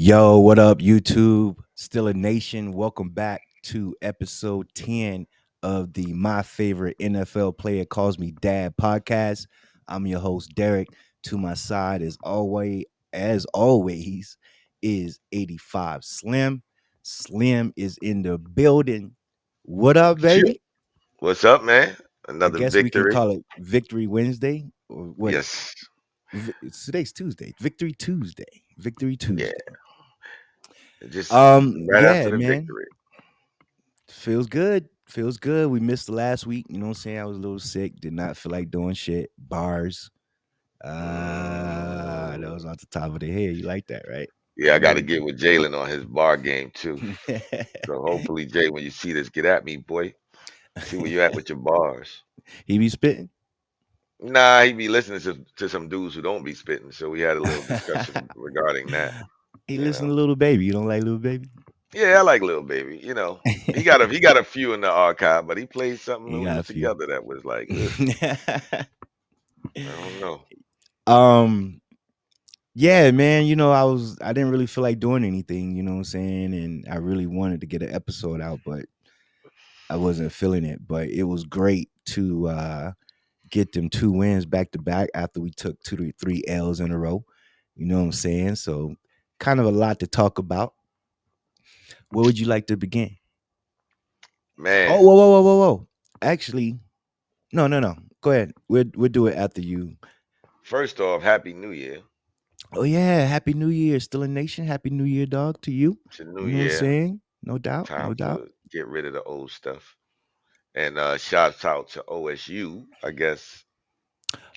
Yo, what up, YouTube? Still a Nation. Welcome back to episode 10 of the My Favorite NFL Player Calls Me Dad podcast. I'm your host, Derek. To my side, as always, is 85 Slim. Slim is in the building. What up, Chip. baby? What's up, man? I Another guess we can victory. call it Victory Wednesday. Or what? Yes. Today's Tuesday. Victory Tuesday. Victory Yeah. Tuesday. Just right after Yeah, the man. victory. Feels good. Feels good. We missed the last week. You know what I'm saying? I was a little sick. Did not feel like doing shit. Bars. That Mm. was off the top of the head. You like that, right? Yeah, I got to Very get with Jalen on his bar game too. good. So hopefully, Jay, when you see this, get at me, boy. See where you at with your bars. He be spitting. Nah, he be listening to some dudes who don't be spitting. So we had a little discussion regarding that. He You listen know. to Little Baby. You don't like Little Baby? Yeah, I like Lil Baby. He got a few in the archive, but he played something He when we got a was few. together that was like, ugh, I don't know. um, yeah, man. I didn't really feel like doing anything. You know what I'm saying? And I really wanted to get an episode out, but I wasn't feeling it. But it was great to get them two wins back to back after we took two to three L's in a row. You know what I'm saying? So kind of a lot to talk about. Where would you like to begin? Oh, Man, whoa. Actually, no. Go ahead. We'll do it after you. first off, Happy New Year. Oh yeah, Happy New Year, still a nation. Happy New Year, dog, to you. It's a new You know what I'm year. saying? No doubt, no Time doubt. to get rid of the old stuff. And shouts out to OSU. I guess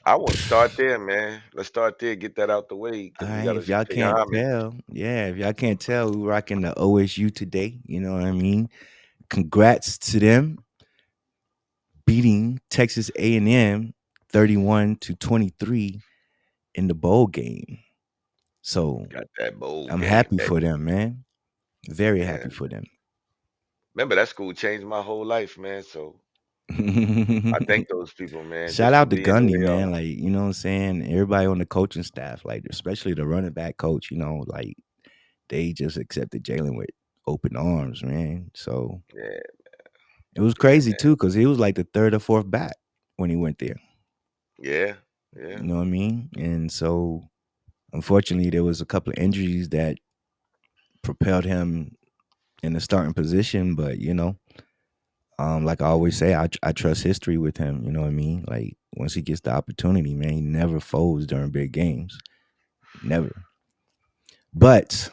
I want to start there, man. Let's start there, get that out the way, All because we right, got to if y'all pay can't homage. tell, yeah, if y'all can't tell, we rocking the OSU today. You know what I mean? Congrats to them beating Texas A&M 31-23 in the bowl game. So Got that bowl I'm game, happy for baby. them, man. Very happy Man, for them. remember that school changed my whole life, man. So I thank those people, man, Shout just for out to being who Gundy, they man. are. Like, you know what I'm saying? Everybody on the coaching staff, like, especially the running back coach, like they just accepted Jalen with open arms, man. So Yeah, it was yeah, crazy man. too, because he was like the third or fourth back when he went there. Yeah, yeah. You know what I mean? And so unfortunately there was a couple of injuries that propelled him in the starting position, but like I always say, I trust history with him. You know what I mean? Like once he gets the opportunity, man, he never folds during big games. Never. But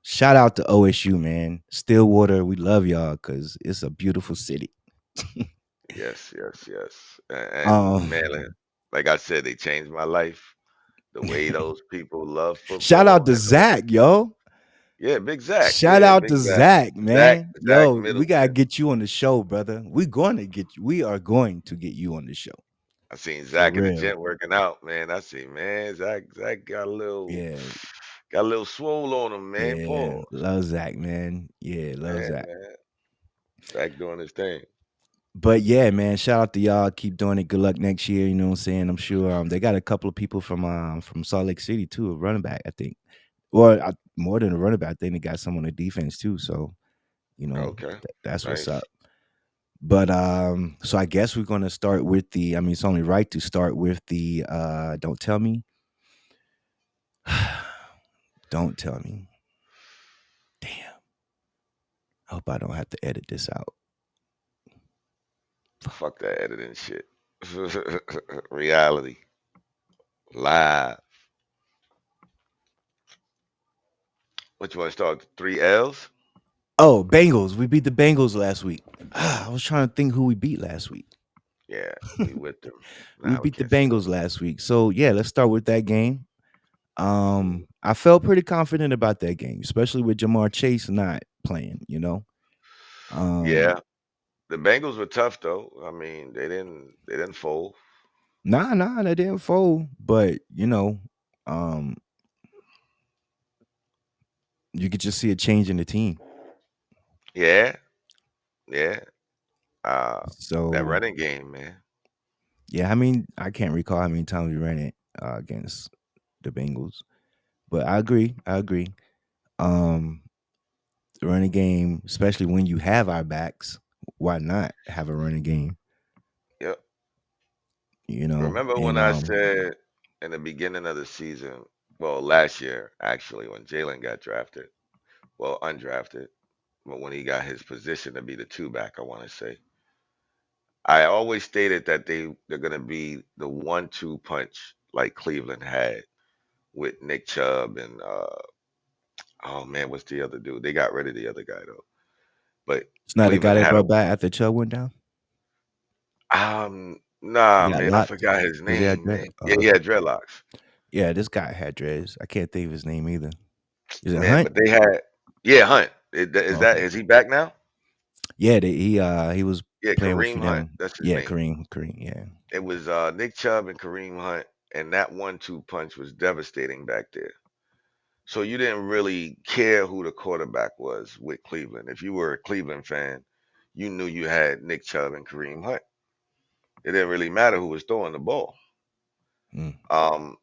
shout out to OSU, man. Stillwater, we love y'all because it's a beautiful city. Yes, yes, yes. And um, man, like I said, they changed my life. The way those people love Shout out football to and the Zach, yo. yeah, Big Zach. Shout Yeah, out Big to Zach. Zach, Zach man. Zach Yo, we gotta Middleton. get you on the show, brother. We're going to get you. We are going to get you on the show I seen for Zach at the real. gym working out, man. I see, man, Zach Yeah, got a little swole on him, man. yeah. Pause. Love Zach, man. Yeah, love Man, Zach. man. Zach doing his thing. But yeah, man, shout out to y'all. Keep doing it. Good luck next year. You know what I'm saying? I'm sure they got a couple of people from Salt Lake City too, a running back, I think. Or more than a running back, I think they got some on the defense too. So Okay. that's what's Nice. up. But so I guess we're gonna start with the. I mean, it's only right to start with the. Don't tell me. Don't tell me. Damn. I hope I don't have to edit this out. Fuck that editing shit. Reality. Live. What you want to start with? Three L's? Oh, Bengals. We beat the Bengals last week. I was trying to think who we beat last week. Yeah, we with them. We Nah, we beat the can't say Bengals no. last week. So yeah, let's start with that game. I felt pretty confident about that game, especially with Jamar Chase not playing, you know. Um Yeah. The Bengals were tough though. I mean, they didn't fold. nah, they didn't fold, but um you could just see a change in the team. Yeah, yeah. Uh that So running game, man. yeah, I mean, I can't recall how many times we ran it against the Bengals, but I agree. Um, the running game, especially when you have our backs, why not have a running game? Yep. You know, Remember when and I said in the beginning of the season, well, last year actually, when Jalen got drafted, well, undrafted, but when he got his position to be the two back, I want to say, I always stated that they're gonna be the 1-2 punch like Cleveland had with Nick Chubb and oh man, what's the other dude? They got rid of the other guy though. But it's not the guy Cleveland they had brought back after Chubb went down. He nah got man, I locked. forgot his Does he have name, man. dread? Yeah, he had dreadlocks. Yeah, this guy had dreads. I can't think of his name either. Is it Man, Hunt? but they had yeah, Hunt. Is Oh, that okay. is he back now? Yeah, he was Yeah, playing with Kareem Hunt. them. That's his Yeah, name. Kareem. Yeah. It was Nick Chubb and Kareem Hunt, and that 1-2 punch was devastating back there. So you didn't really care who the quarterback was with Cleveland. If you were a Cleveland fan, you knew you had Nick Chubb and Kareem Hunt. It didn't really matter who was throwing the ball. Mm, Um,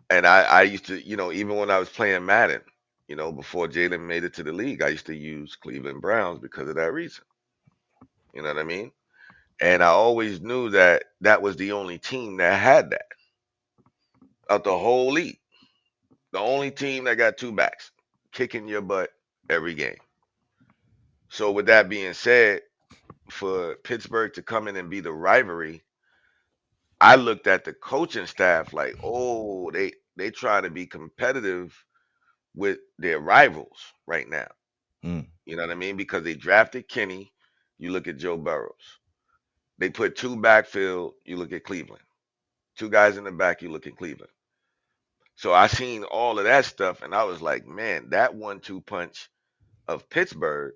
and I used to, even when I was playing Madden, before Jalen made it to the league, I used to use Cleveland Browns because of that reason. You know what I mean? And I always knew that that was the only team that had that of the whole league. The only team that got two backs kicking your butt every game. So with that being said, for Pittsburgh to come in and be the rivalry, I looked at the coaching staff like, oh, they try to be competitive with their rivals right now. mm, You know what I mean? Because they drafted Kenny. You look at Joe Burrows. They put two backfield. You look at Cleveland. Two guys in the back. You look at Cleveland. So I seen all of that stuff, and I was like, man, that 1-2 punch of Pittsburgh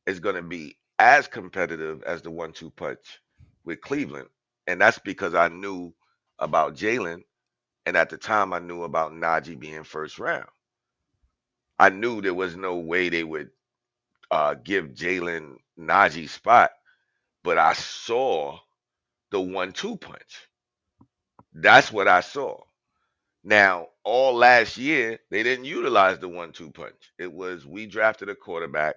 is going to be as competitive as the 1-2 punch with Cleveland. And that's because I knew about Jalen. And at the time, I knew about Najee being first round. I knew there was no way they would give Jalen Najee's spot, but I saw the 1-2 punch. That's what I saw. Now, all last year, they didn't utilize the 1-2 punch. It was we drafted a quarterback.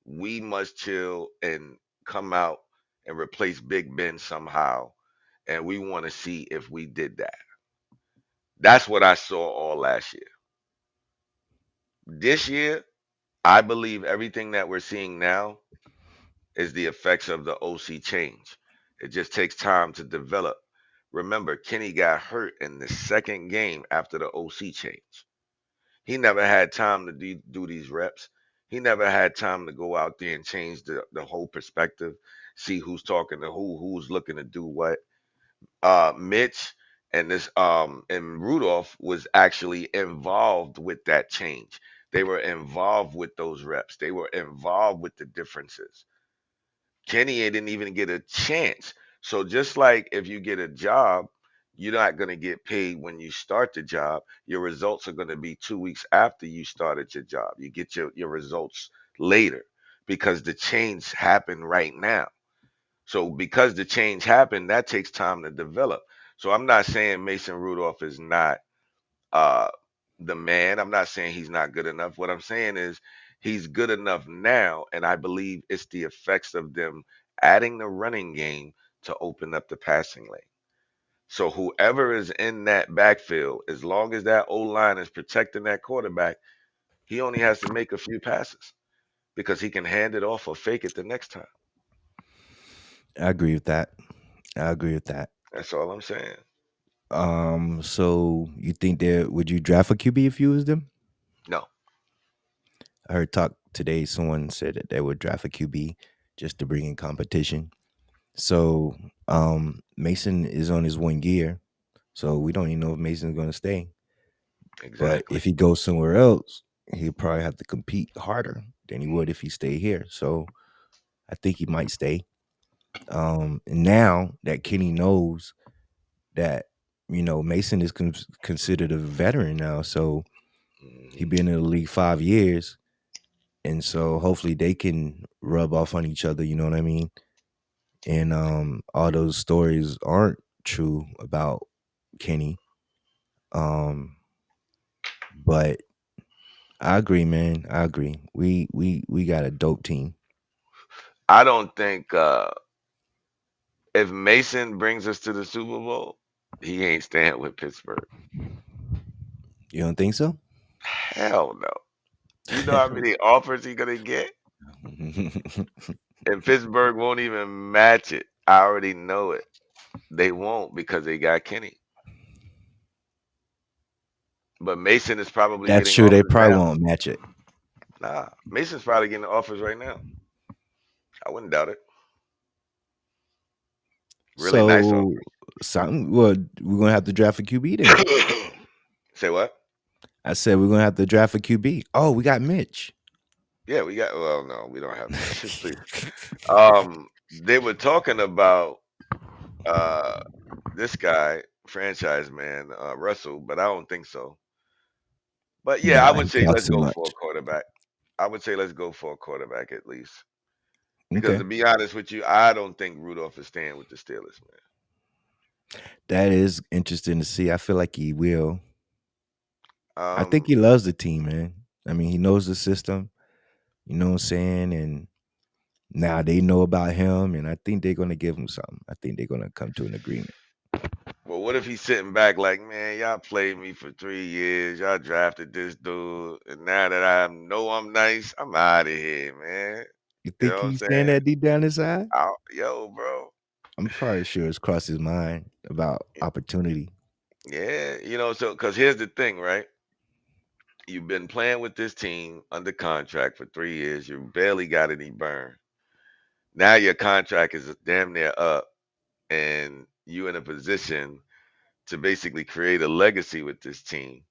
We must chill and come out and replace Big Ben somehow. And we want to see if we did that. That's what I saw all last year. This year, I believe everything that we're seeing now is the effects of the OC change. It just takes time to develop. Remember, Kenny got hurt in the second game after the OC change. He never had time to do these reps. He never had time to go out there and change the whole perspective, see who's talking to who's looking to do what. Mitch and Rudolph was actually involved with that change. They were involved with those reps. They were involved with the differences. Kenny didn't even get a chance. So just like if you get a job, you're not going to get paid when you start the job. Your results are going to be 2 weeks after you started your job. You get your results later because the change happened right now. So because the change happened, that takes time to develop. So I'm not saying Mason Rudolph is not uh the man. I'm not saying he's not good enough. What I'm saying is he's good enough now, and I believe it's the effects of them adding the running game to open up the passing lane. So whoever is in that backfield, as long as that O line is protecting that quarterback, he only has to make a few passes because he can hand it off or fake it the next time. I agree with that. I agree with that. That's all I'm saying. So you think that would you draft a QB if you was them? No, I heard talk today. Someone said that they would draft a QB just to bring in competition. So Mason is on his 1 year, so we don't even know if Mason's going to stay. But exactly. if he goes somewhere else, he'll probably have to compete harder than he would if he stayed here. So I think he might stay. And now that Kenny knows that Mason is considered a veteran now, so he Hmm. been in the league 5 years, and so hopefully they can rub off on each other. You know what I mean? And all those stories aren't true about Kenny. Um, but I agree, man. I agree. We got a dope team. I don't think if Mason brings us to the Super Bowl, he ain't staying with Pittsburgh. You don't think so? Hell no. You know how many offers he gonna get? And Pittsburgh won't even match it. I already know it. They won't because they got Kenny. But Mason is probably That's getting true. They offers probably now. won't match it. Nah, Mason's probably getting offers right now. I wouldn't doubt it. Really nice So offers. something. Well, we're gonna have to draft a QB then. Say what? I said we're gonna have to draft a QB. Oh, we got Mitch. Yeah, we got. Well, no, we don't have Mitch. Please. They were talking about uh this guy, franchise man, Russell, but I don't think so. But yeah, I Nah, would he say let's costs too go for a much. quarterback. I would say let's go for a quarterback at least. Because Okay, to be honest with you, I don't think Rudolph is staying with the Steelers, that is interesting to see. I feel like he will. man. I think he loves the team, man. I mean, he knows the system. You know what I'm saying? And now they know about him, and I think they're gonna give him something. I think they're gonna come to an agreement. Well, what if he's sitting back like, man, y'all played me for 3 years, y'all drafted this dude, and now that I know I'm nice, I'm out of here, man. You You know think what I'm he's saying saying? that deep down inside? Yo, bro. I'm probably sure it's crossed his mind about opportunity. Yeah, so because here's the thing, right? You've been playing with this team under contract for 3 years. You barely got any burn. Now your contract is damn near up, and you in a position to basically create a legacy with this team.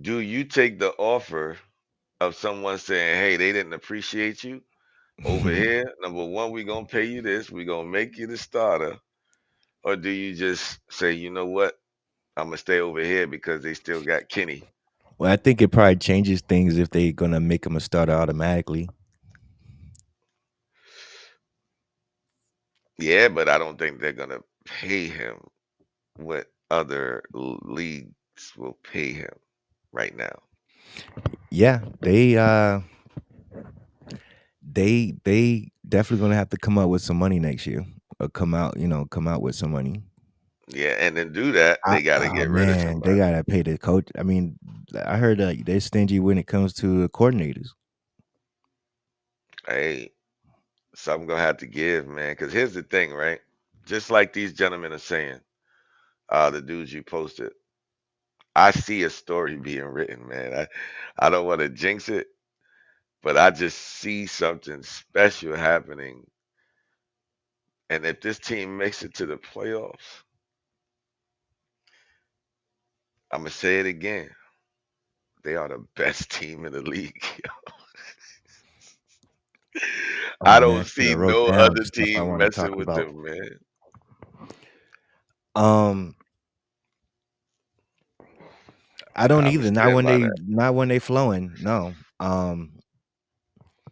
Do you take the offer of someone saying, "Hey, they didn't appreciate you over here. Number one, we gonna pay you this. We gonna make you the starter," or do you just say, "You know what? I'm gonna stay over here because they still got Kenny." Well, I think it probably changes things if they're gonna make him a starter automatically. Yeah, but I don't think they're gonna pay him what other leagues will pay him right now. Yeah, they definitely gonna have to come up with some money next year. Or come out with some money. Yeah, and then do that, they got to Oh get rid of man, they somebody. gotta pay the coach. I mean, I heard they're stingy when it comes to coordinators. Hey, something gonna have to give, man. Because here's the thing, right? Just like these gentlemen are saying, the dudes you posted, I see a story being written, man. I don't want to jinx it, but I just see something special happening. And if this team makes it to the playoffs, I'm gonna say it again. They are the best team in the league. Oh I man, don't I should see have wrote no down other stuff I team want to messing talk with about. them, man. Um, I don't I'm gonna either. Not stand when by they that. not when they flowing. No.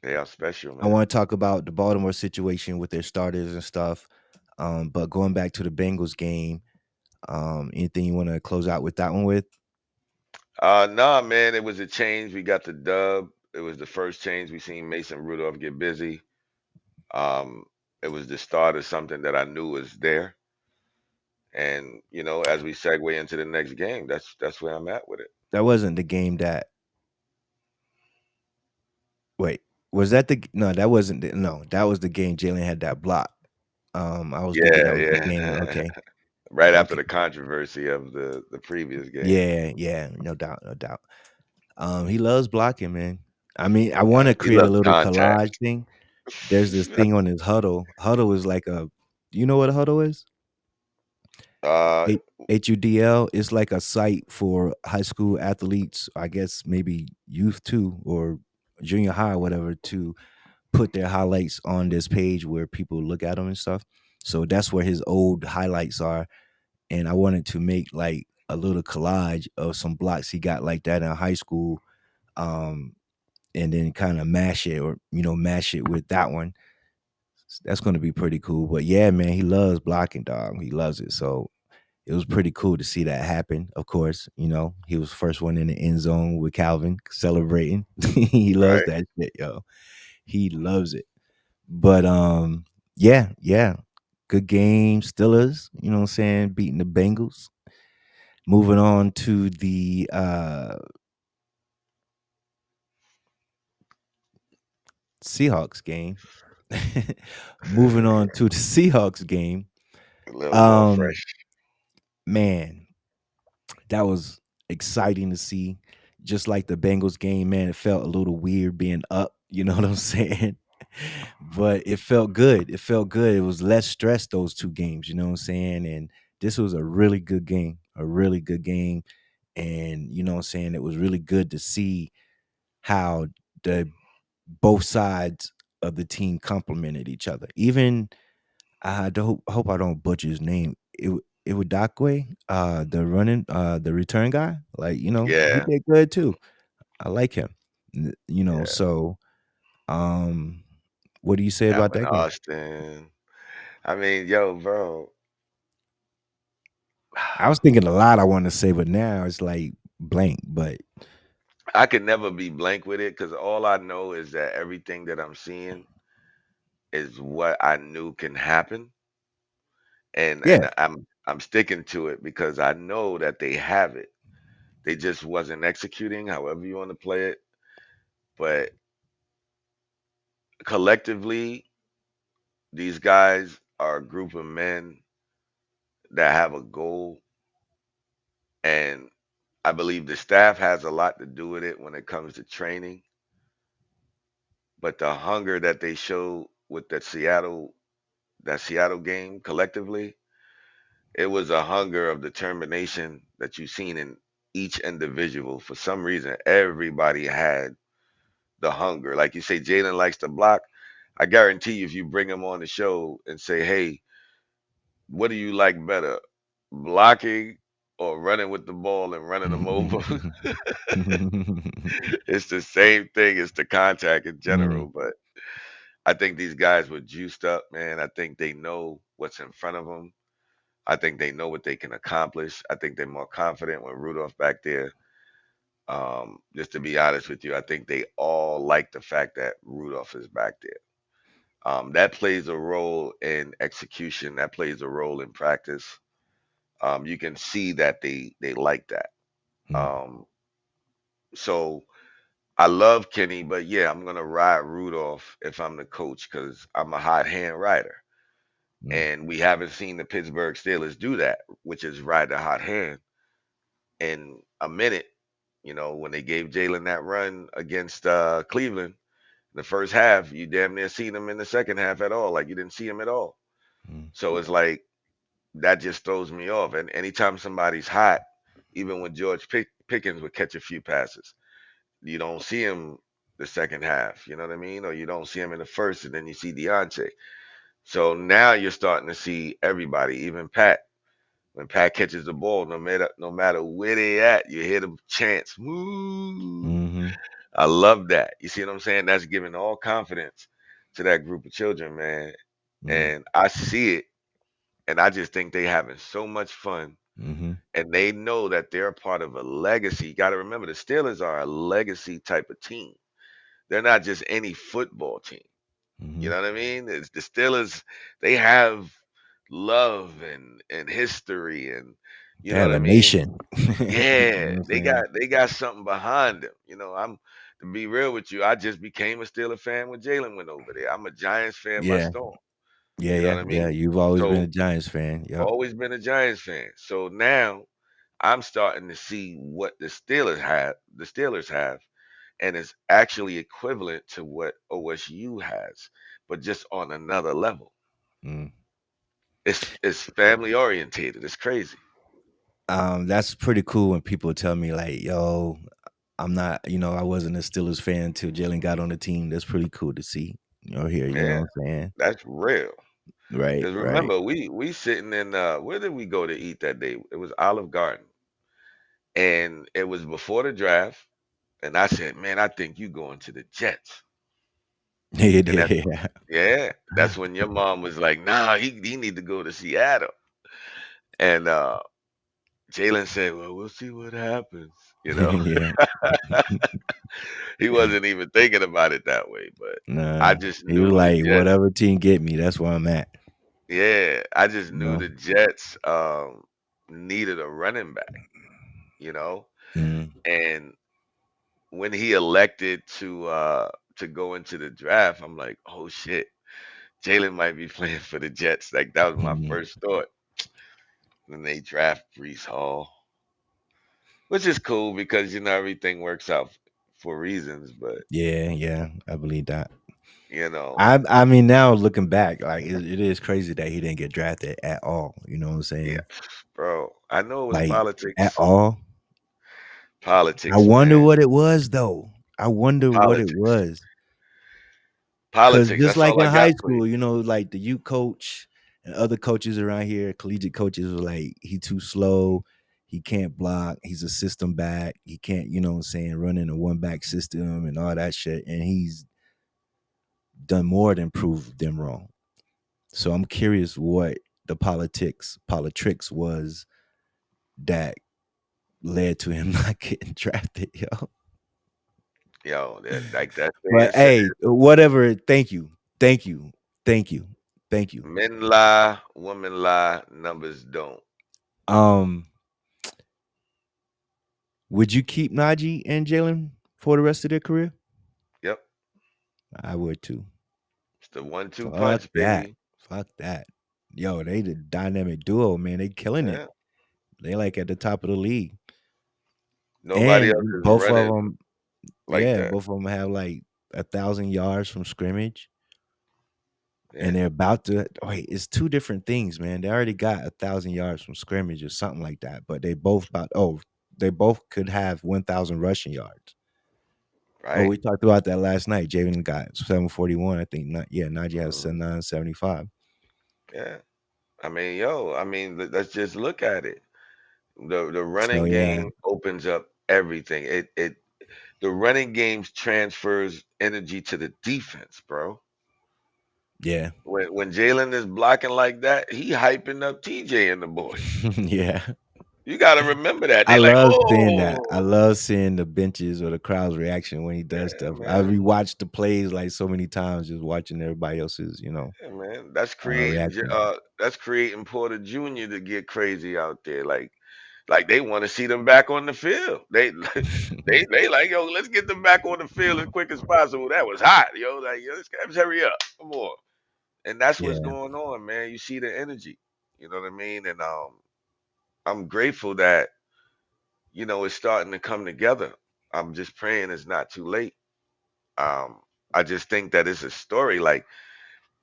They are special, I man. want to talk about the Baltimore situation with their starters and stuff. But going back to the Bengals game, anything you want to close out with that one with? Nah, man, it was a change. We got the dub. It was the first change we seen Mason Rudolph get busy. Um, it was the start of something that I knew was there. And as we segue into the next game, that's where I'm at with it. That wasn't the game that. Wait, was that the? No, that wasn't. No, that was the game. Jalen had that block. I was thinking Yeah, that was the game. yeah. Okay, Right after okay. the controversy of the previous game. Yeah, yeah, no doubt, no doubt. He loves blocking, man. I mean, I want to He create a loves little collage contact. thing. There's this thing on his huddle. Huddle is like a. You know what a huddle is? uh, HUDL is like a site for high school athletes, I guess maybe youth too, or junior high, whatever, to put their highlights on this page where people look at them and stuff. So that's where his old highlights are. And I wanted to make like a little collage of some blocks he got like that in high school. Um, and then kind of mash it or mash it with that one. That's going to be pretty cool. But yeah, man, he loves blocking, dog. He loves it. So it was pretty cool to see that happen. Of course, he was first one in the end zone with Calvin celebrating. He loves Right. that shit, yo. He loves it. But yeah, yeah. Good game, Steelers, what I'm saying, beating the Bengals. Moving on to the Seahawks game. Moving on to the Seahawks game. A little more Um, fresh. man, that was exciting to see. Just like the Bengals game, man, it felt a little weird being up, you know what I'm saying? But it felt good. It felt good. It was less stress those two games, you know what I'm saying? And this was a really good game, a really good game. And you know what I'm saying? It was really good to see how the both sides of the team complemented each other. Even I don't hope I don't butcher his name. Iwadakwe, the return guy, like he Yeah, did good too. I like him. yeah. So what do you say about Alvin that game? Austin. I mean, yo, bro. I was thinking a lot I wanted to say, but now it's like blank. But I could never be blank with it because all I know is that everything that I'm seeing is what I knew can happen, and yeah, I'm sticking to it because I know that they have it. They just wasn't executing, however you want to play it. But collectively, these guys are a group of men that have a goal, and I believe the staff has a lot to do with it when it comes to training. But the hunger that they show with that Seattle game collectively, it was a hunger of determination that you've seen in each individual. For some reason, everybody had the hunger. Like you say, Jalen likes to block. I guarantee you, if you bring him on the show and say, "Hey, what do you like better, blocking or running with the ball and running them over?" It's the same thing. It's the contact in Mm, general. But I think these guys were juiced up, man. I think they know what's in front of them. I think they know what they can accomplish. I think they're more confident when Rudolph back there. Just to be honest with you, I think they all like the fact that Rudolph is back there. That plays a role in execution. That plays a role in practice. You can see that they like that. mm, Um, so I love Kenny, but yeah, I'm gonna ride Rudolph if I'm the coach because I'm a hot hand rider, mm, and we haven't seen the Pittsburgh Steelers do that, which is ride the hot hand in a minute. When they gave Jalen that run against Cleveland in the first half, you damn near seen him in the second half at all. Like you didn't see him at all. mm, So it's like that just throws me off. And anytime somebody's hot, even when George Pickens would catch a few passes, you don't see him the second half. You know what I mean? Or you don't see him in the first, and then you see Deontay. So now you're starting to see everybody, even Pat. When Pat catches the ball, no matter where they at, you hear them chants, "Woo!" mhm, I love that. You see what I'm saying? That's giving all confidence to that group of children, man. mm, And I see it, and I just think they having so much fun, mhm, and they know that they're a part of a legacy. You got to remember, the Steelers are a legacy type of team. They're not just any football team. You mhm. know what I mean? It's the Steelers. They have love and history, and you They know what have I a mean. nation. You Yeah, know what I'm they saying? got something behind them. I'm to be real with you. I just became a Steeler fan when Jalen went over there. I'm a Giants fan by Yeah, storm. yeah, You know yeah, what I yeah. mean? You've always been a So Giants fan. Yep. always been a Giants fan. So now I'm starting to see what the Steelers have, and it's actually equivalent to what OSU has, but just on another level. Mm. It's family orientated. It's crazy. That's pretty cool when people tell me like, "Yo, I'm not," I wasn't a Steelers fan until Jalen got on the team. That's pretty cool to see or hear. You know Yeah, what I'm saying? that's real. Right, Because right. remember, we sitting in where did we go to eat that day? It was Olive Garden, and it was before the draft. And I said, "Man, I think you going to the Jets." Yeah, And that's yeah. yeah, that's when your mom was like, "Nah, he need to go to Seattle." And Jalen said, "Well, we'll see what happens." You know, Yeah. he wasn't even thinking about it that way. But I Nah. just He was knew the like, Jets. whatever team get me, that's where I'm at. Yeah, I just You knew know? the Jets needed a running back. You know, Mm. and when he elected to go into the draft, I'm like, oh shit, Jalen might be playing for the Jets. Like that was my Mhm. first thought. Then they draft Brees Hall, which is cool because everything works out for reasons. But Yeah, yeah, I believe that. you know, I mean, now looking back, like it is crazy that he didn't get drafted at all. You know what I'm yeah, saying? bro, I know it was Like at politics, all. I politics, wonder man, what it was though. I wonder what it politics, was. Cause politics. just That's like all in I high got for you, school, like the youth coach and other coaches around here, collegiate coaches were like, he too slow, he can't block, he's a system back, he can't, you know what I'm saying, run in a one back system and all that shit. And he's done more than prove them wrong. So I'm curious what the politics was that led to him not getting drafted, yo. yo. That like that saying But said, hey, whatever. Thank you. Thank you. Thank you. Thank you. men lie, women lie, numbers don't. Um, would you keep Najee and Jalen for the rest of their career? Yep, I would too. it's the one-two Fuck punch, that. baby. Fuck that. Yo, they the dynamic duo, man. They killing it. Yeah, They like at the top of the league. nobody else And is both of running them, like yeah, that. both of them have like 1,000 yards from scrimmage. Yeah, And they're about to wait. It's two different things, man. They already got 1,000 yards from scrimmage or something like that. But they both about they both could have 1,000 rushing yards. Oh, right. we talked about that last night. Javen got 741. I think not. Yeah, Najee has Mhm. 975. Yeah. I mean, yo, I mean, let's just look at it. The So running yeah, game opens up everything. It the running game transfers energy to the defense, bro. yeah, When Jalen is blocking like that, he hyping up TJ and the boys. yeah. You got to remember that. I They like, love seeing that. I oh, love seeing the benches or the crowd's reaction when he does yeah, stuff. I man. rewatched the plays like so many times, just watching everybody else's, Yeah, man. That's reaction. that's creating Porter Jr. to get crazy out there. Like they want to see them back on the field. They they like, yo, let's get them back on the field as quick as possible. That was hot, yo. Like, yo, let's hurry up. Come on. And that's what's Yeah, going on, man. You see the energy. You know what I mean? And I'm grateful that, it's starting to come together. I'm just praying it's not too late. Um, I just think that it's a story. Like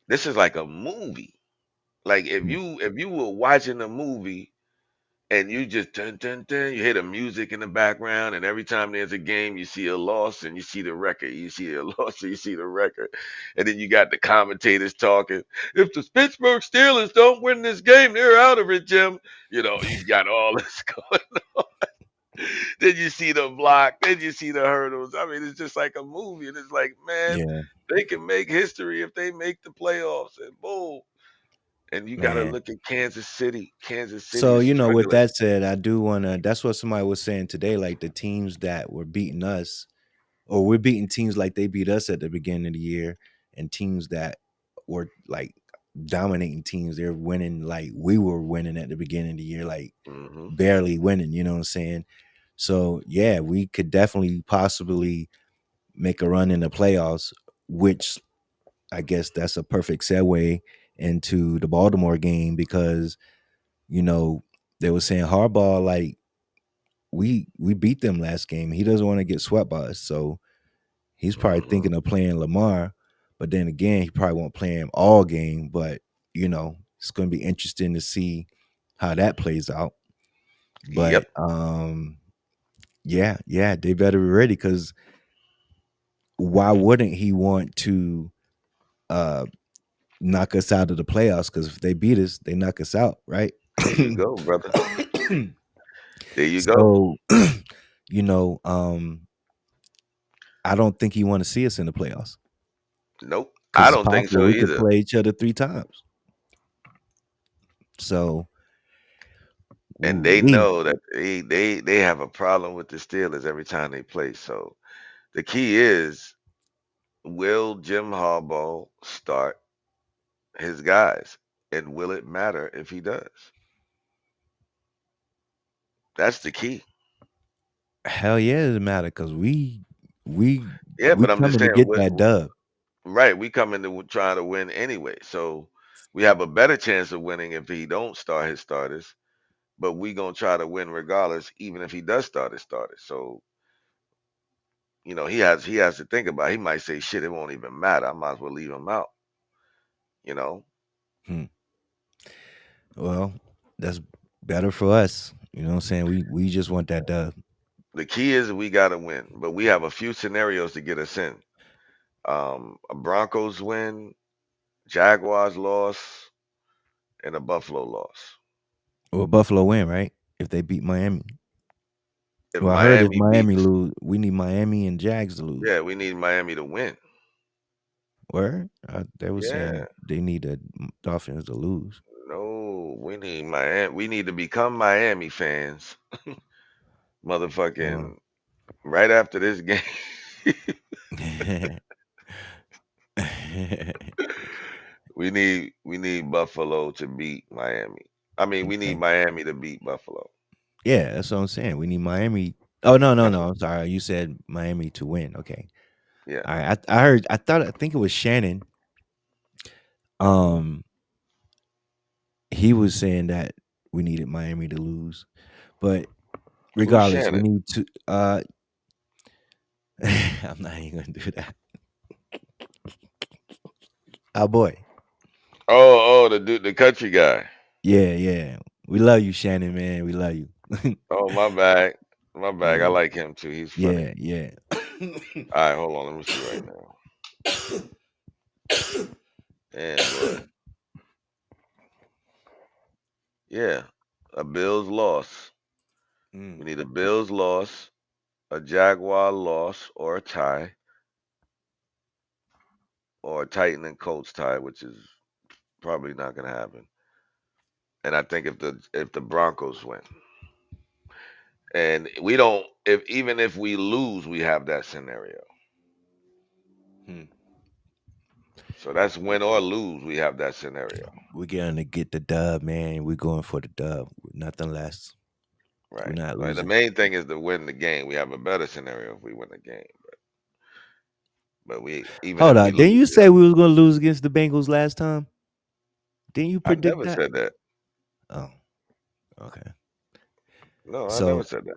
this is like a movie. Like if you were watching a movie and you just dun dun dun, you hear the music in the background, and every time there's a game, you see a loss and you see the record. You see a loss and you see the record, and then you got the commentators talking. If the Pittsburgh Steelers don't win this game, they're out of it, Jim. You got all this going. Then you see the block, then you see the hurdles. I mean, it's just like a movie, and it's like, man, yeah, they can make history if they make the playoffs, and boom. And you got to man. look at Kansas City. Kansas City So, is with struggling. that said, I do wanna that's what somebody was saying today, like the teams that were beating us, or we're beating teams like they beat us at the beginning of the year, and teams that were like dominating teams, they're winning like we were winning at the beginning of the year, like Hmm. barely winning, you know what I'm saying? So yeah, we could definitely possibly make a run in the playoffs, which I guess that's a perfect segue into the Baltimore game because you know, they were saying Harbaugh, like, we beat them last game. He doesn't want to get swept by us. So he's probably Hmm. thinking of playing Lamar. But then again, he probably won't play him all game. But, it's gonna be interesting to see how that plays out. Yep. But yeah, yeah, they better be ready because why wouldn't he want to uh knock us out of the playoffs? Because if they beat us, they knock us out, right? There you go, brother. There you go. So, you know, um, I don't think he want to see us in the playoffs Nope. I because it's don't think possible so we could either. play each other 3 times. So and Ooh they wee. know that they have a problem with the Steelers every time they play. So the key is, will Jim Harbaugh start his guys, and will it matter if he does? That's the key. Hell yeah, it doesn't matter because we Yeah, we but I'm just coming to saying, get that dub. right? We come into trying to win anyway, so we have a better chance of winning if he don't start his starters. But we gonna try to win regardless, even if he does start his starters. So he has to think about it. He might say, "Shit, it won't even matter. I might as well leave him out." You know, Hmm. Well, that's better for us. You know what I'm saying? We just want that dub. the key is we got to win, but we have a few scenarios to get us in. A Broncos win, Jaguars loss, and a Buffalo loss. Well, Buffalo win, right? If they beat Miami. If Well, I heard if Miami Miami beats, lose, we need Miami and Jags to lose. yeah, we need Miami to win. Where they were Yeah, saying they need the Dolphins to lose. no, we need Miami. We need to become Miami fans, Uh, motherfucking right after this game. We need Buffalo to beat Miami. I mean, we need okay. Miami to beat Buffalo. Yeah, that's what I'm saying. We need Miami. Oh no, no, That's no. what, I'm sorry. You said Miami to win. Okay. yeah. All right. I heard. I think it was Shannon. Um, he was saying that we needed Miami to lose, but Who's regardless, we Shannon? need to. I'm not even gonna do that. Oh boy. Oh, the dude, the country guy. Yeah, yeah. We love you, Shannon, man. We love you. Oh, my bad. My bad. I Yeah, like him too. He's funny. yeah, yeah. All right, hold on. Let me see right now. Damn, boy. Yeah, a Bills loss. We Mm, need a Bills loss, a Jaguar loss, or a tie, or a Titan and Colts tie, which is probably not going to happen. And I think if the Broncos win, and we don't, if even if we lose, we have that scenario. hmm. So that's win or lose, we have that scenario. We're going to get the dub, man. We're going for the dub. Nothing less. We're Right. not Right. The losing. main thing is to win the game. We have a better scenario if we win the game. But we even Hold if we on. Didn't lose, you we have, say we was going to lose against the Bengals last time? Didn't you I predict never that? said that. Oh, okay. No, I never So said that.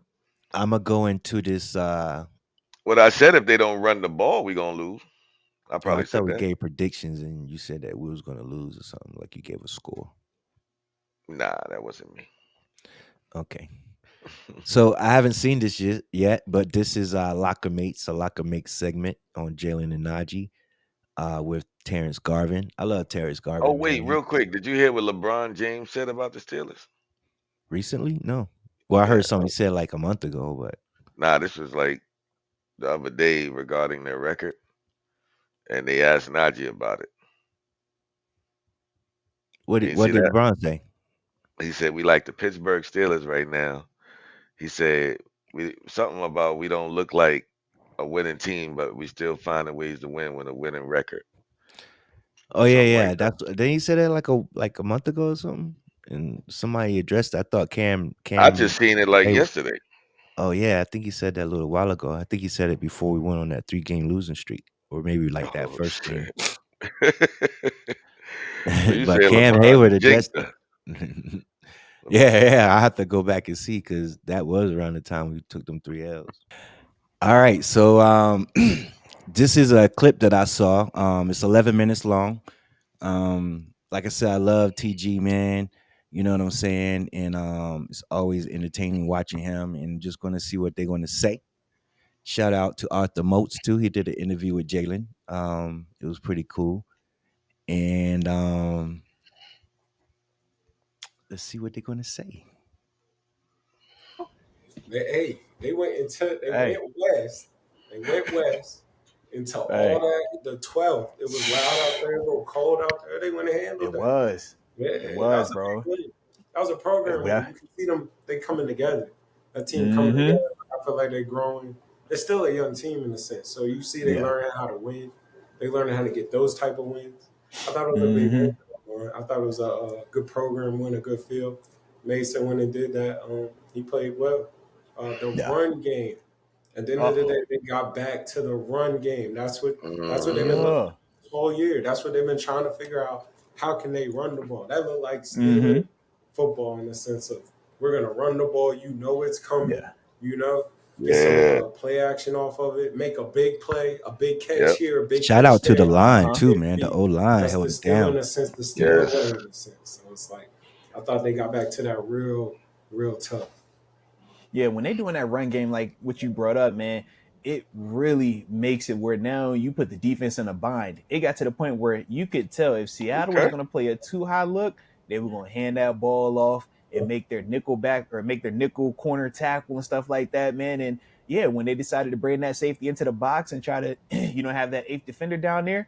I'm gonna go into this. What I said, if they don't run the ball, we gonna lose. I Oh, I probably thought said we that. gave predictions, and you said that we was gonna lose or something. Like you gave a score. Nah, that wasn't me. Okay. So I haven't seen this yet, but this is Locker Mates, a Locker Mates segment on Jalen and Najee with Terrence Garvin. I love Terrence Oh Garvin, man. wait, He real quick, did you hear what LeBron James said about the Steelers? recently, no. Well, I Yeah, heard something he said like a month ago, but nah, this was like the other day regarding their record, and they asked Najee about it. You didn't what see did that? LeBron say? He said we like the Pittsburgh Steelers right now. He said we something about we don't look like a winning team, but we still finding ways to win with a winning record Oh or yeah, something like yeah. that. That's then he said that like a month ago or something, and somebody addressed. I thought I Cam just seen it like Hayward. yesterday. Oh yeah, I think he said that a little while ago. I think he said it before we went on that 3 game losing streak, or maybe like that Oh first game. shit. So you say But Cam LeBron Hayward jinxed addressed it. her. Yeah, yeah. I have to go back and see because that was around the time we took them 3 L's. All right, so this is a clip that I saw. It's 11 minutes long. Like I said, I love TG, man. You know what I'm saying, and it's always entertaining watching him, and just going to see what they're going to say. Shout out to Arthur Moats too. He did an interview with Jalen. It was pretty cool. And let's see what they're gonna say. They went into they Hey, went west. They went west into all hey, that the 12th. It was loud out there, a little cold out there. They went and It handled that. was. Yeah, It that was, was a bro. big win. That was a program win. Yeah. You can see them, they coming together. A team coming Mm-hmm. together. I feel like they're growing. They're still a young team in a sense. So you see they Yeah. learning how to win. They learning how to get those type of wins. I thought it was a big win. Mm-hmm. I thought it was a good program win, a good feel. Mason went and did that. He played well. The Yeah. run game. At the end of the day, Uh-oh. they got back to the run game. That's what they've been looking Yeah. at all year. That's what they've been trying to figure out. How can they run the ball? That looked like Steelers Mm-hmm. football in the sense of we're gonna run the ball. You know it's coming. Yeah. You know, get some Yeah. play action off of it. Make a big play, a big catch Yep. here, a big Shout catch out to the there. line Uh-huh. too, man. The O line That's held the it Steeler in down. a sense. The Steeler way Yes. in a sense. So it's like I thought they got back to that real tough. Yeah, when they doing that run game, like what you brought up, man, it really makes it where now you put the defense in a bind. It got to the point where you could tell if Seattle was Okay. going to play a too high look, they were going to hand that ball off and make their nickel back or make their nickel corner tackle and stuff like that, man. And yeah, when they decided to bring that safety into the box and try to, have that eighth defender down there,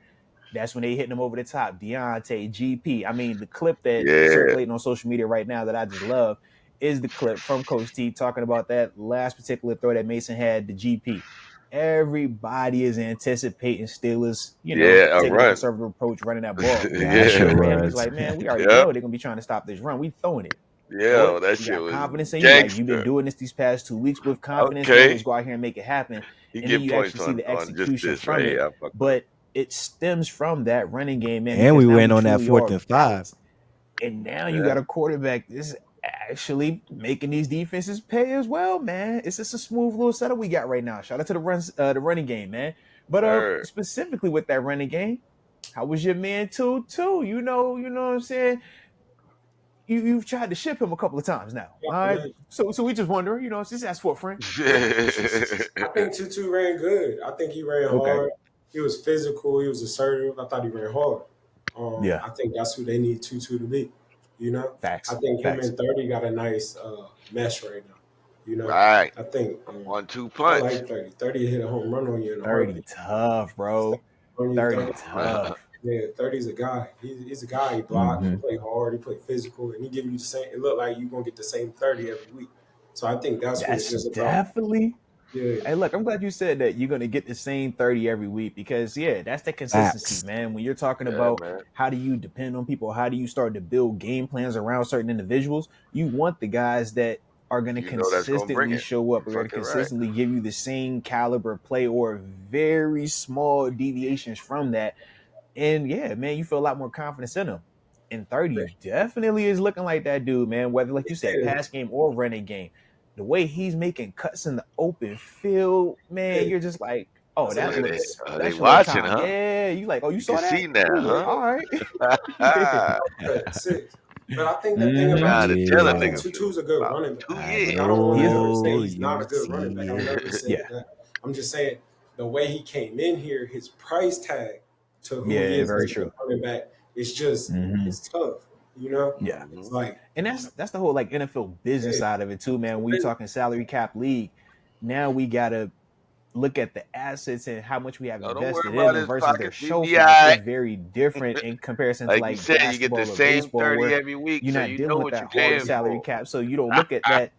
that's when they hitting them over the top. Deontay, GP. I mean, the clip that is Yeah. circulating on social media right now that I just love is the clip from Coach T talking about that last particular throw that Mason had to GP. Everybody is anticipating Steelers, Yeah. A taking a run. conservative approach, running that ball. Yeah, I And sure Yeah. for him, it's was. like, man, we already Yep. know they're gonna be trying to stop this run. We throwing it. Yeah. But That we shit got was confidence in you. Like you've been gangster. doing this these past 2 weeks with confidence, man. Okay. Let's go out here and make it happen. He And then get you points actually see on the just execution this right from it. here. I fuck with him. But it stems from that running game, man, And because we now went we on that truly fourth are and 5. balanced. And now you Yeah. got a quarterback that's actually making these defenses pay as well, man. It's just a smooth little setup we got right now. Shout out to the running game, man. But Sir. specifically with that running game, how was your man too? You know what I'm saying? You've tried to ship him a couple of times now. Yeah, All I right. mean, So we just wondering, just ask for a friend. I think Tutu ran good. I think he ran Okay. hard. He was physical. He was assertive. I thought he ran hard. Yeah. I think that's who they need Tutu to be. You know, I Facts. think him Facts. and 30 got a nice mesh right now. You know, Right. I think 1-2 I punch. like 30. 30 hit a home run on you in a 30 heartbeat. tough, bro. On you, 30 30. tough. Yeah, 30's a guy. He's a guy. He block. He Mm-hmm. play hard. He play physical, and he give you the same. It look like you gonna get the same 30 every week. So I think that's what it's That's just about. definitely. Yeah, Hey, look, I'm glad you said that you're going to get the same 30 every week because, yeah, that's the consistency, Facts. man. When you're talking Yeah, about man. how do you depend on people, how do you start to build game plans around certain individuals, you want the guys that are going to You know that's gonna bring consistently it. show up, You are going to fucking right. consistently give you the same caliber play or very small deviations from that. And, yeah, man, you feel a lot more confidence in them. And 30 definitely is looking like that dude, man, whether, like you said, yeah. pass game or running game the way he's making cuts in the open field, man, Yeah. you're just like, oh, That's a that nice looks They special at watching, time. huh? Yeah, you like, oh, you You can saw that? see now, Ooh, Yeah. huh? all right. Yeah. Okay, 6. But I think the thing Mm-hmm. about Nah, the Tutu, telling I think Yeah. nigga for Tutu's a good about running back. 2 I Like I years. don't want He to is. ever say know he's not you a good running back. I've see never it. said Yeah. that. I'm just saying the way he came in here, his price tag to who he Yeah, is very as a true. running back, Mm-hmm. it's tough. You know, Yeah. it's Mhm. like And that's the whole like NFL business yeah, side of it too, man. When you're talking salary cap league, now we gotta look at the assets and how much we have No, don't worry invested in about them his versus their pockets. He shelf be life is alright. very different in comparison to Like you like said, you get the basketball or same baseball 30 where every week, you're so not you dealing know with what that you're hard paying salary for. cap. So you don't look at that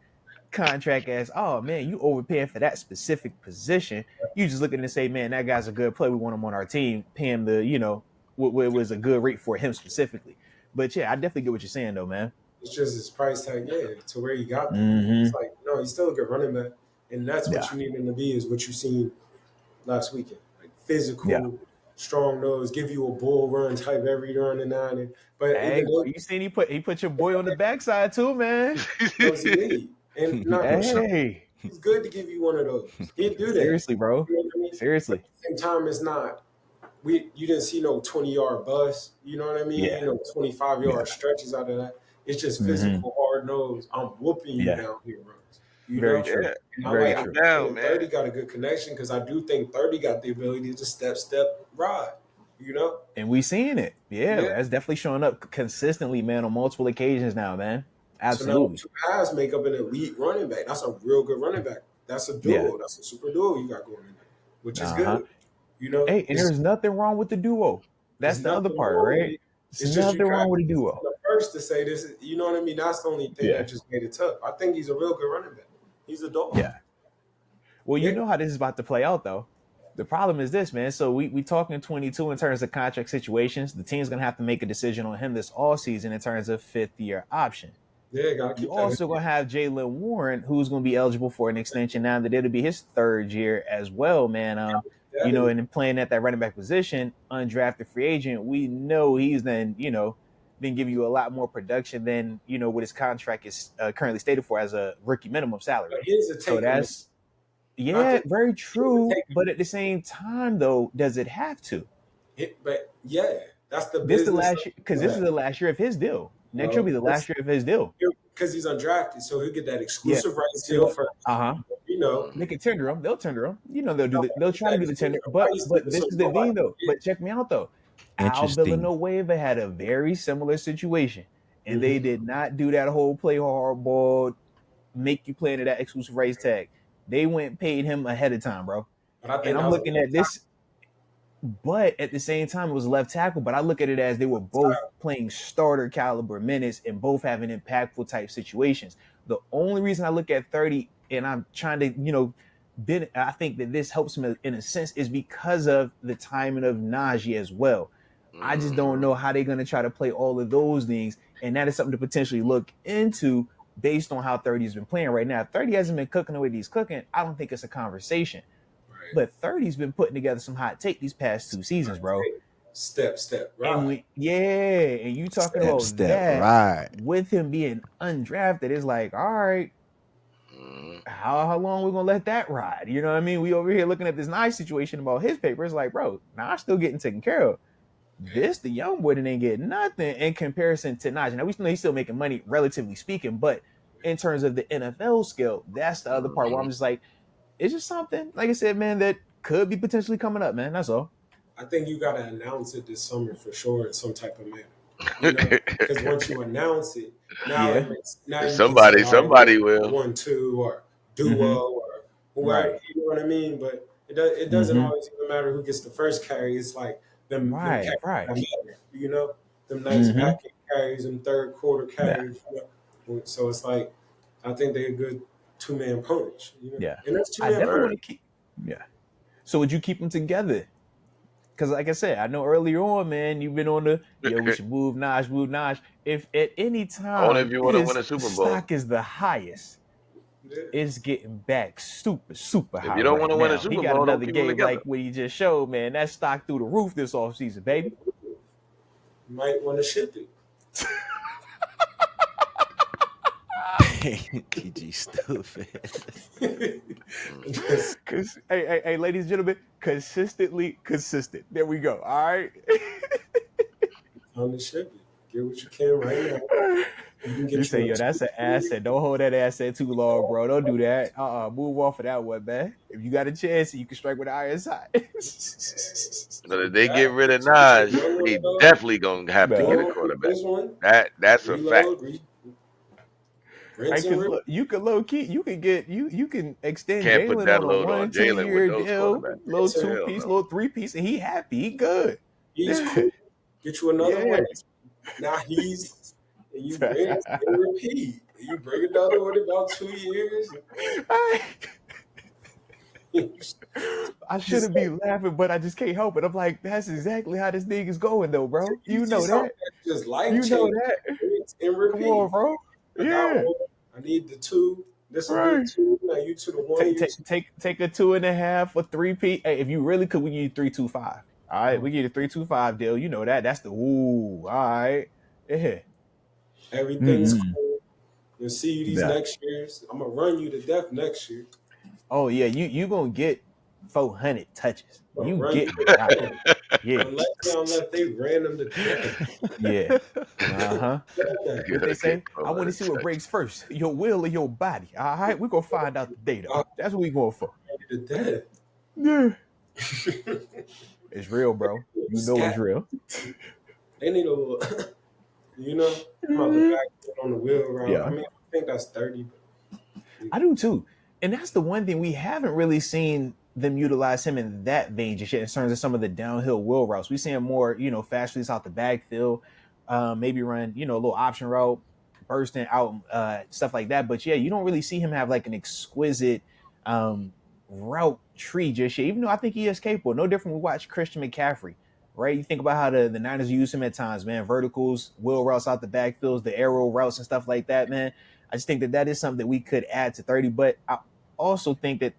contract as, oh man, you overpaying for that specific position. You just looking to say, man, that guy's a good player. We want him on our team. Pay him the, what was a good rate for him specifically. But yeah, I definitely get what you're saying though, man. it's just his price tag, yeah, to where he got there. It's Mm-hmm. like no, he's still a good running back, and that's what Yeah. you need him to be. Is what you seen last weekend, like Yeah. physical, strong nose, give you a bull run type every run and nine. But Hey, even bro, though you seen he put your boy on the backside too, man. those he need, and not no shot. Hey, He's good to give you one of those. He'd do that. seriously, bro. You know what I mean? But Seriously. at the same time, it's not. You didn't see no 20-yard bus. You know what I mean? Yeah. No 25 Yeah. yard stretches out of that. It's just Mm-hmm. physical hard nose. I'm whooping you Yeah. down here runs. You Very know? true. Yeah, And I Very like break I him true. down, think man. 30 got a good connection because I do think 30 got the ability to just step ride. You know? And we seeing it. Yeah, Yeah. that's definitely showing up consistently, man, on multiple occasions now, man. So now Absolutely. two halves make up an elite running back. That's a real good running back. That's a Yeah. duo. That's a super duo you got going in there, which is Uh-huh. good. You know, Hey, and there's nothing wrong with the duo. there's That's the other nothing part, wrong with right? it. There's It's just you nothing wrong with the practice duo. the first to say this. You know what I mean? That's the only thing that just made it tough. I think he's a real good running back. He's a dog. Yeah. Well, you Yeah. know how this is about to play out, though. The problem is this, man. So we talking 22 in terms of contract situations. The team's gonna have to make a decision on him this all season in terms of 5th-year option. Yeah, gotta You keep that. also gonna have Jalen Warren, who's gonna be eligible for an extension now that it'll be his 3rd year as well, man. That is, And playing at that running back position, undrafted free agent, we know he's then, been giving you a lot more production than what his contract is currently stated for as a rookie minimum salary. but here's a So take on it. that's very true. But at the same time, though, does it have to? But yeah, that's the This the business. last year because this is the last year of his deal. Next year will be the last year of his deal. Because he's undrafted, so he'll get that exclusive rights deal for you know. They can tender him. They'll tender him. They'll try to do the tender. But this is the thing though. But check me out though. Al Interesting. Villanueva had a very similar situation, and they did not do that whole play hardball, make you play into that exclusive rights tag. They went and paid him ahead of time, bro. But I think And I'm looking at this. But at the same time, it was left tackle. But I look at it as they were both playing starter caliber minutes and both having impactful type situations. The only reason I look at 30 and I'm trying to, I think that this helps him in a sense is because of the timing of Najee as well. I just don't know how they're going to try to play all of those things. And that is something to potentially look into based on how 30's been playing right now. If 30 hasn't been cooking the way he's cooking, I don't think it's a conversation. But 30's been putting together some hot take these past 2 seasons, bro. Step, right. And and you talking about that right. with him being undrafted, it's like, all right, how long we gonna let that ride? You know what I mean? We over here looking at this nice situation about his paper. It's like, bro, I'm still getting taken care of. This the young boy that ain't getting nothing in comparison to Najee. Now we know he's still making money, relatively speaking, but in terms of the NFL scale, that's the other part where I'm just like, it's just something, like I said, man, that could be potentially coming up, man. That's all. I think you gotta announce it this summer for sure in some type of manner. Because once you announce it, now somebody will 1-2 or duo or whoever. Right. You know what I mean? But it doesn't always even matter who gets the first carry. It's like them Right. them nice back end carries, them third quarter carries. So it's like I think they're a good 2-man punch. Yeah. And that's 2-man I definitely punch. want to keep. Yeah. So would you keep them together? Because like I said, I know earlier on, man, you've been on the we should move Naj. If at any time only if you want to win a Super Bowl, stock is the highest, it's getting back super high. If you don't want to win a Super Bowl, he got Bowl, another don't keep game like what he just showed, man. That stock through the roof this offseason, baby. You might want to ship it. PG stupid. Cause hey, ladies and gentlemen, consistently consistent. There we go. All right. On the ship it. Get what you can right now. You say, that's an asset. Don't hold that asset too long, bro. Don't do that. Move off of that one, man. If you got a chance, you can strike with the iron side. But if they get rid of Najee, they definitely gonna have to get a quarterback. That's a fact. Look, you can low key, you can extend Can't put Jalen that on a load on 1-2 Jalen year with those deal, quarterbacks. little 2-piece, little 3-piece, and he happy, he good. He's cool. Get you another one. Now you bring it and repeat. You bring another one in about 2 years. I shouldn't be laughing, but I just can't help it. I'm like, that's exactly how this nigga's going, though, bro. You know that. Just life you know that. And repeat. Come on, bro. I need the 2. This will be 2. Now you to the 1. Take a 2.5 or 3P. Hey, if you really could, we give you 3.25. All right, we give you the 3.25 deal. You know that. That's the All right. Yeah. Everything's cool. You'll see you these next years. I'm gonna run you to death next year. Oh yeah, you gonna get 400 touches. You get it. Yeah. Unless they ran them to death. Yeah. What they say? I want to see what breaks first, your will or your body. All right, we're gonna find out the data. That's what we going for. To death. Yeah. It's real, bro. You know it's real. They need a little, probably back on the wheel route. Yeah. I mean, I think that's 30. I do too. And that's the one thing we haven't really seen them utilize him in that vein just yet in terms of some of the downhill wheel routes. We see him more, fast release out the backfield. maybe run, a little option route, bursting out, stuff like that. But yeah, you don't really see him have like an exquisite um, route tree just yet. Even though I think he is capable. No different. We watch Christian McCaffrey, right? You think about how the Niners use him at times, man. Verticals, wheel routes out the backfields, the arrow routes and stuff like that, man. I just think that is something that we could add to 30. But I also think that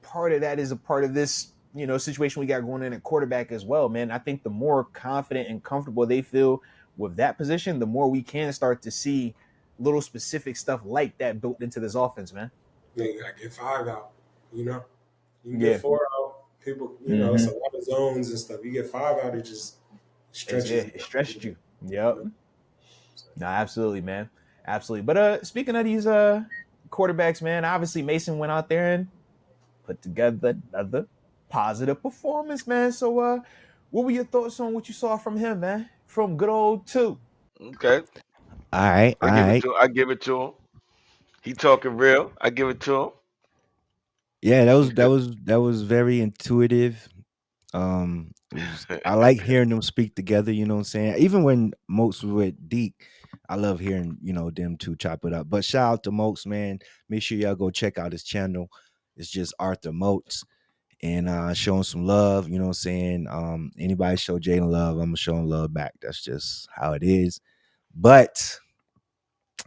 part of that is a part of this, situation we got going in at quarterback as well, man. I think the more confident and comfortable they feel with that position, the more we can start to see little specific stuff like that built into this offense, man. You gotta get five out. You know, you can get Yeah. four out. People, it's Mm-hmm. a lot of zones and stuff. You get five out, it just stretches it It out. stretched you. Yep. You know? No, absolutely, man. Absolutely. But speaking of these quarterbacks, man, obviously Mason went out there and put together another positive performance, man. So what were your thoughts on what you saw from him, man? From good old two. Okay, All right, all I give it right. to I give it to him. He talking real. I give it to Yeah, him. that was very intuitive. It was I like hearing them speak together. You know what I'm saying? Even when Moats was with Deke, I love hearing them two chop it up. But shout out to Moats, man. Make sure y'all go check out his channel. It's just Arthur Moats and showing some love. You know what I'm saying? Anybody show Jalen love, I'm gonna show him love back. That's just how it is. But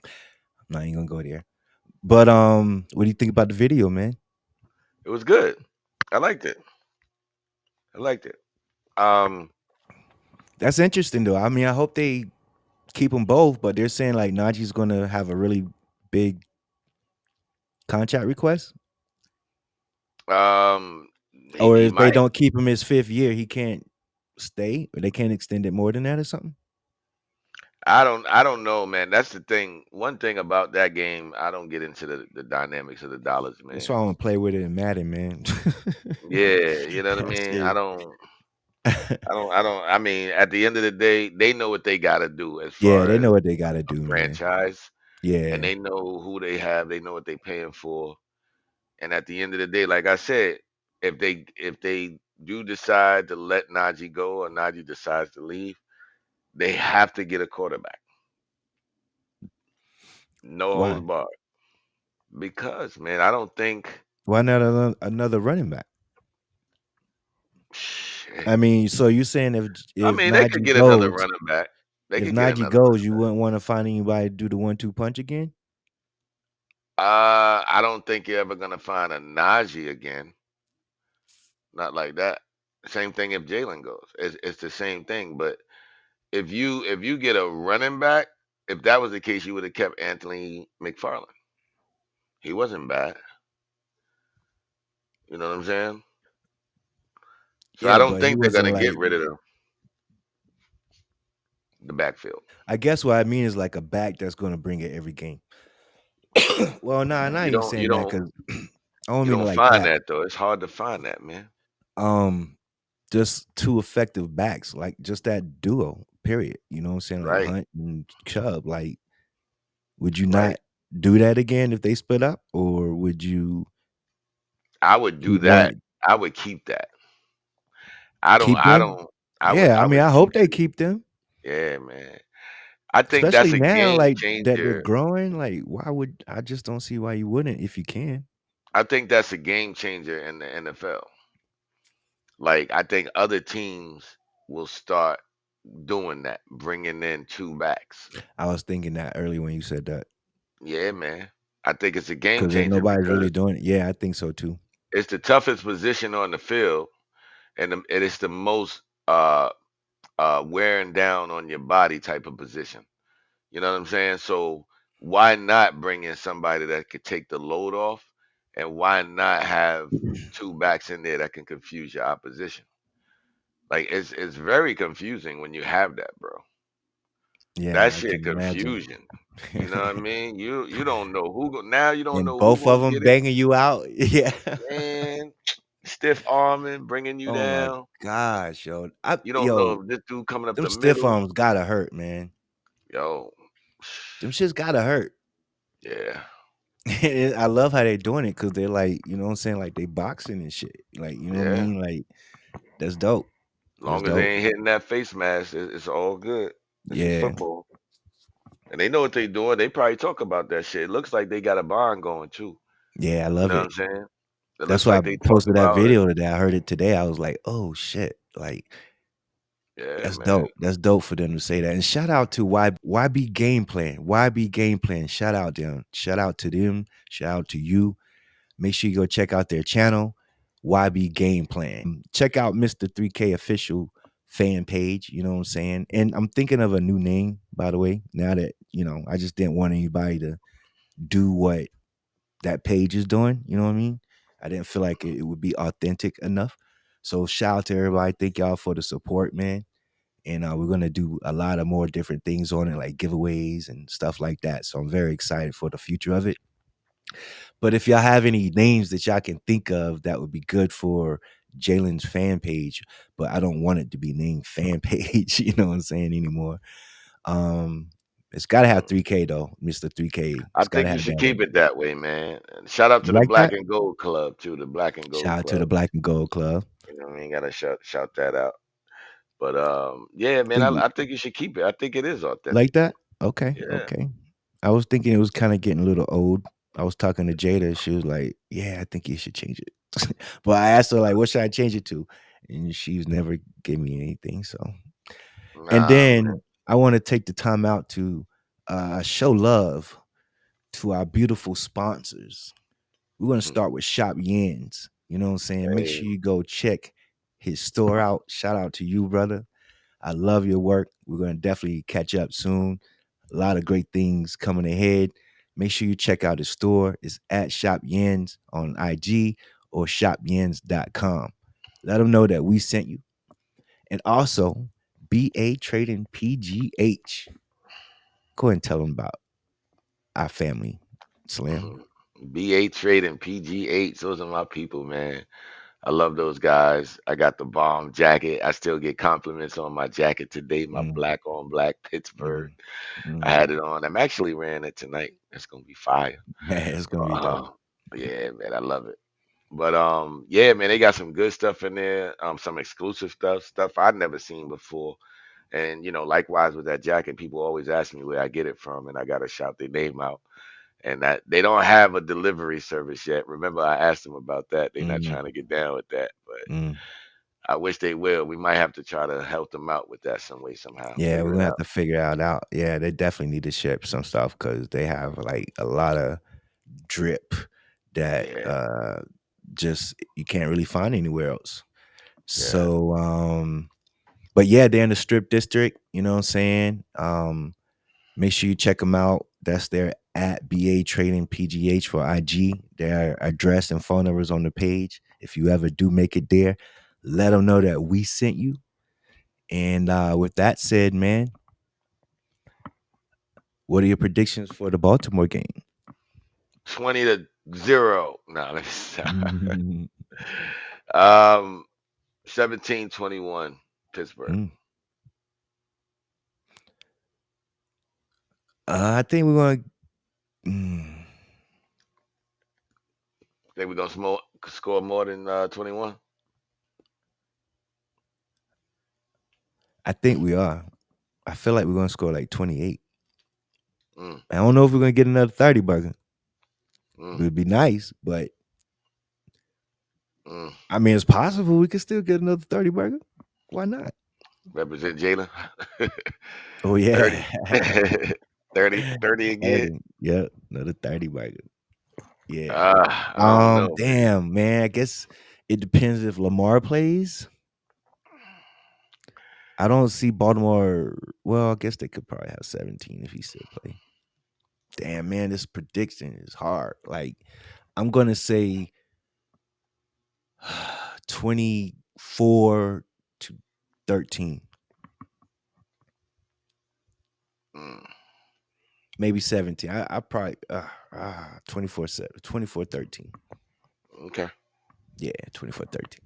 I'm not even gonna go there. But what do you think about the video, man? It was good. I liked it. I liked it. Um, That's interesting though. I mean, I hope they keep them both, but they're saying like Najee's gonna have a really big contract request, um, or he if they might. don't keep him his 5th year, he can't stay, or they can't extend it more than that or something. I don't know, man. That's the thing. One thing about that game, I don't get into the dynamics of the dollars, That's man. why I want to play with it in Madden, man. Yeah, you know what I That mean? shit. I mean, at the end of the day, they know what they got to do as Yeah, far they as know what they got to a do, man. franchise, and Yeah. they know who they have. They know what they paying for. And at the end of the day, like I said, if they do decide to let Najee go or Najee decides to leave, they have to get a quarterback. No holds Why? barred. Because man, I don't think Why not another running back? shit. I mean, so you saying I if mean, they could Najee get another goes, running back. They if could get Najee another goes, running you back. wouldn't want to find anybody to do the 1-2 punch again? I don't think you're ever gonna find a Najee again. Not like that. Same thing if Jalen goes. It's the same thing. But if you get a running back, if that was the case, you would have kept Anthony McFarland. He wasn't bad. You know what I'm saying? So I Yeah, don't but he think they're wasn't gonna get like. rid of the backfield. I guess what I mean is like a back that's going to bring it every game. Well, nah, not You even don't you saying that don't because I don't you mean it don't like find that. that though. It's hard to find that, man. Um, just two effective backs, like just that duo. Period. You know what I'm saying? Like Right, Hunt and Chubb. Like, would you right. not do that again if they split up, or would you I would do keep that. one? I would keep that. I don't Keep I them? don't I would Yeah, I I mean, would I keep hope they it. keep them, Yeah, man. I think especially that's a now, game like that they're changer. growing. Like, why would I just don't see why you wouldn't if you can? I think that's a game changer in the NFL. Like I think other teams will start doing that, bringing in two backs. I was thinking that earlier when you said that Yeah, man. I think it's a game because changer nobody's really because doing it. Yeah, I think so too. it's the toughest position on the field, and it is the most wearing down on your body type of position. You know what I'm saying? So why not bring in somebody that could take the load off, and why not have two backs in there that can confuse your opposition? Like it's very confusing when you have that, bro. That Yeah, I shit can imagine. confusion. You know what I mean? You don't know who now you don't And know who both of gonna them get it. banging you out. Yeah. Man, stiff arming, bringing you Oh my down. gosh, yo. You don't know Yo, if this dude coming up them the stiff middle. arms gotta hurt, man. Yo, Them shits gotta hurt. yeah, And I love how they doing it because they're like, you know what I'm saying? Like they boxing and shit. Like, you know what I yeah. mean? Like, that's dope. That's Long as dope. they ain't hitting that face mask, it's all good. This is Yeah, football, and they know what they're doing. They probably talk about that shit. It looks like they got a bond going too. yeah, I You love know what it. I'm saying? It That's looks why I like they talk posted that about it. video today. I heard it today. I was like, oh shit, like Yeah, that's man. dope. That's dope for them to say that. And shout out to YB Game Plan. YB Game Plan. Shout out them. Shout out to them. Shout out to you. Make sure you go check out their channel, YB Game Plan. Check out Mr. 3K official fan page. You know what I'm saying? And I'm thinking of a new name, by the way. Now that I just didn't want anybody to do what that page is doing. You know what I mean? I didn't feel like it would be authentic enough. So shout out to everybody. Thank y'all for the support, man. And we're gonna do a lot of more different things on it, like giveaways and stuff like that. So I'm very excited for the future of it. But if y'all have any names that y'all can think of that would be good for Jalen's fan page, but I don't want it to be named fan page, you know what I'm saying anymore. Um, it's gotta have Mm. 3K though, Mr. 3K. I It's gotta think you have should that in keep it. it that way, man. And shout out You to the like Black that? and Gold Club too. The Black and Gold Shout out to the Club. Black and Gold Club. You know, what I mean, gotta shout that out. But yeah, man, Think I think you should keep it. I think it is like authentic. that? Okay, Yeah. okay. I was thinking it was kind of getting a little old. I was talking to Jada. She was like, "Yeah, I think you should change it." But I asked her like, "What should I change it to?" And she's never gave me anything. So, and Nah, man. then I want to take the time out to show love to our beautiful sponsors. We're gonna Hmm. start with Shop Yins. You know what I'm saying? Make Hey, sure you go check his store out. Shout out to you, brother. I love your work. We're going to definitely catch up soon. A lot of great things coming ahead. Make sure you check out his store. It's at Shop Yens on IG or shopyens.com. Let them know that we sent you. And also, BA Trading PGH. Go ahead and tell them about our family, Slim. mhm. B8 Trading, PG8. Those are my people, man. I love those guys. I got the bomb jacket. I still get compliments on my jacket today. My Mm, black on black Pittsburgh. mm, I had mm. it on. I'm actually wearing it tonight. It's gonna be fire. Man, it's going to be dope. Uh, yeah, man, I love it. But yeah, man, they got some good stuff in there. Some exclusive stuff I'd never seen before. And likewise with that jacket, people always ask me where I get it from, and I gotta shout their name out. And that they don't have a delivery service yet. Remember, I asked them about that. They're not Mm, trying to get down with that, but mm. I wish they will. We might have to try to help them out with that some way, somehow. Yeah, we're Figure gonna it have out. to figure it out. Yeah, they definitely need to ship some stuff because they have like a lot of drip that Yeah, just you can't really find anywhere else. yeah. So but yeah, they're in the strip district, you know what I'm saying? Make sure you check them out. That's their at BA Trading PGH for IG. Their address and phone numbers on the page. If you ever do make it there, let them know that we sent you. And with that said, man, what are your predictions for the Baltimore game? 20-0. No, let me stop. um 17-21 Pittsburgh. Mm. I think we're going. Mm, Think we're gonna score more than 21? I think we are. I feel like we're going to score like 28. Mm, I don't know if we're going to get another 30 burger. It mm, would be nice, but mm. I mean, it's possible we could still get another 30 burger. Why not? Represent Jalen. Oh 30. yeah. 30 again. 30. Yep. Another 30 burger. Yeah. I don't know, man. Damn, man. I guess it depends if Lamar plays. I don't see Baltimore. Well, I guess they could probably have 17 if he still play. Damn, man, this prediction is hard. Like, I'm gonna say 24-13, Mm, maybe 17. I probably 24-7, 24-13. okay. Yeah, 24-13.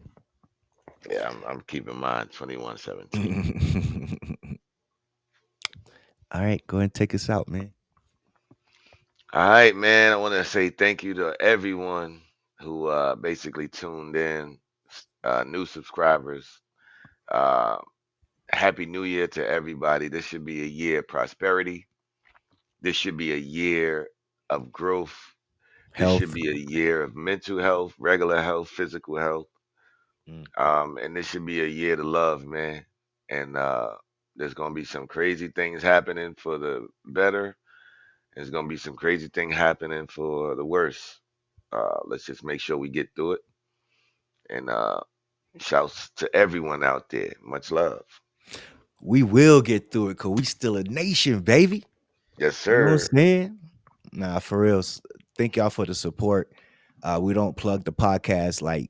Yeah, I'm keeping mine 21-17. All right, go ahead and take us out, man. All right, man. I want to say thank you to everyone who basically tuned in, new subscribers. Uh, Happy New Year to everybody. This should be a year of prosperity. This should be a year of growth. This should Health. be a year of mental health, regular health, physical health. Mm. And this should be a year to love, man. And there's gonna be some crazy things happening for the better. There's gonna be some crazy thing happening for the worse. Let's just make sure we get through it. And shouts to everyone out there. Much love. We will get through it because we still a nation, baby. Yes, You know what I'm sir. saying? Nah, for real. Thank y'all for the support. We don't plug the podcast like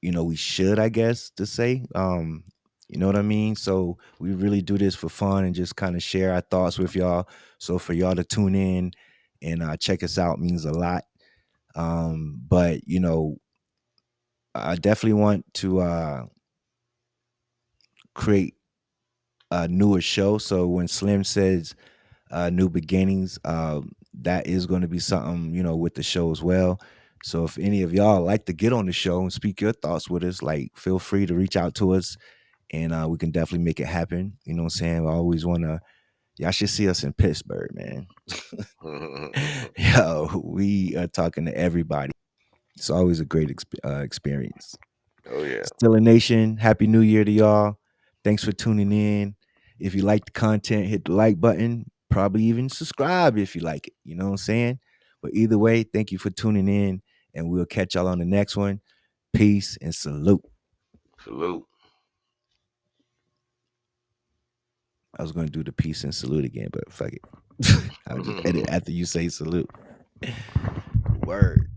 we should, I guess, to say. You know what I mean? So we really do this for fun and just kind of share our thoughts with y'all. So for y'all to tune in and check us out means a lot. But I definitely want to create a newer show. So when Slim says new beginnings, that is going to be something with the show as well. So if any of y'all like to get on the show and speak your thoughts with us, like feel free to reach out to us, and we can definitely make it happen. You know what I'm saying? I always want to. Y'all should see us in Pittsburgh, man. Yo, we are talking to everybody. It's always a great experience. Oh yeah. Still a nation. Happy New Year to y'all. Thanks for tuning in. If you like the content, hit the like button. Probably even subscribe if you like it. You know what I'm saying? But either way, thank you for tuning in, and we'll catch y'all on the next one. Peace and salute. Salute. I was going to do the peace and salute again, but fuck it. I'll just edit after you say salute. Word.